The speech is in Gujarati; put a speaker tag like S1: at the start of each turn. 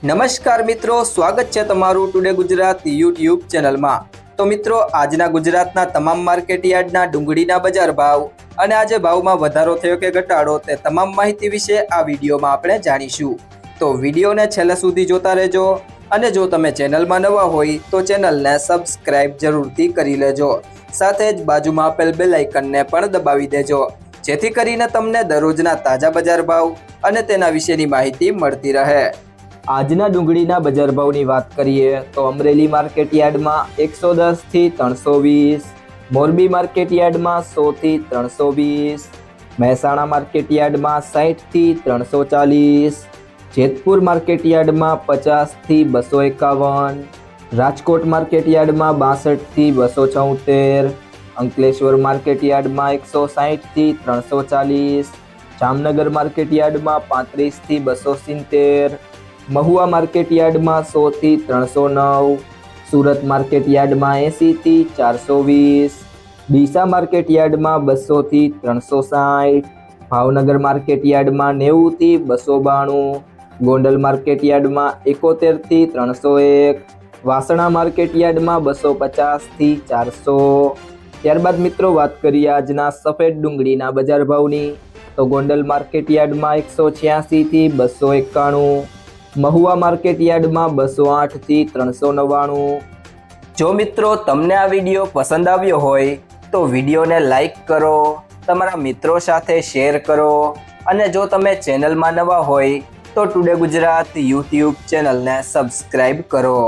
S1: નમસ્કાર મિત્રો, સ્વાગત છે તમારું ટુડે ગુજરાત યુટ્યુબ ચેનલમાં। તો મિત્રો, આજના ગુજરાતના તમામ માર્કેટ યાર્ડના ડુંગળીના બજાર ભાવ અને આજે ભાવમાં વધારો થયો કે ઘટાડો તે તમામ માહિતી વિશે આ વિડીયોમાં આપણે જાણીશું। તો વિડીયોને છેલ્લે સુધી જોતા રહેજો અને જો તમે ચેનલમાં નવા હોય તો ચેનલને સબસ્ક્રાઇબ જરૂરથી કરી લેજો, સાથે જ બાજુમાં આપેલ બેલ આઇકનને પણ દબાવી દેજો, જેથી કરીને તમને દરરોજના તાજા બજાર ભાવ અને તેના વિશેની માહિતી મળતી રહે। આજના ડુંગળીના બજાર ભાવની વાત કરીએ તો અમરેલી માર્કેટ યાર્ડમાં 110 થી 320, મોરબી માર્કેટ યાર્ડમાં 100 થી 320, મહેસાણા માર્કેટ યાર્ડમાં 60 થી 340, જેતપુર માર્કેટ યાર્ડમાં 50 થી 251, રાજકોટ માર્કેટ યાર્ડમાં 62 થી 276, અંકલેશ્વર માર્કેટ યાર્ડમાં 160 થી 340, જામનગર માર્કેટ યાર્ડમાં 35 થી 270, મહુવા માર્કેટ યાર્ડમાં 100 થી 309, સુરત માર્કેટ યાર્ડમાં 80 થી 420, ડીસા માર્કેટ યાર્ડમાં 200 થી 360, ભાવનગર માર્કેટ યાર્ડમાં 90 થી 292, ગોંડલ માર્કેટ યાર્ડમાં 71 થી 301, વાસણા માર્કેટ યાર્ડમાં 250 થી 400। ત્યારબાદ મિત્રો વાત કરીએ આજના સફેદ ડુંગળીના બજાર ભાવની તો ગોંડલ માર્કેટ યાર્ડમાં 186 થી 291, મહુવા માર્કેટ યાર્ડમાં 208 થી 399। જો મિત્રો તમને આ વિડીયો પસંદ આવ્યો હોય તો વિડીયોને લાઈક કરો, તમારા મિત્રો સાથે શેર કરો અને જો તમે ચેનલમાં નવા હોય તો ટુડે ગુજરાત યુટ્યુબ ચેનલને સબસ્ક્રાઇબ કરો।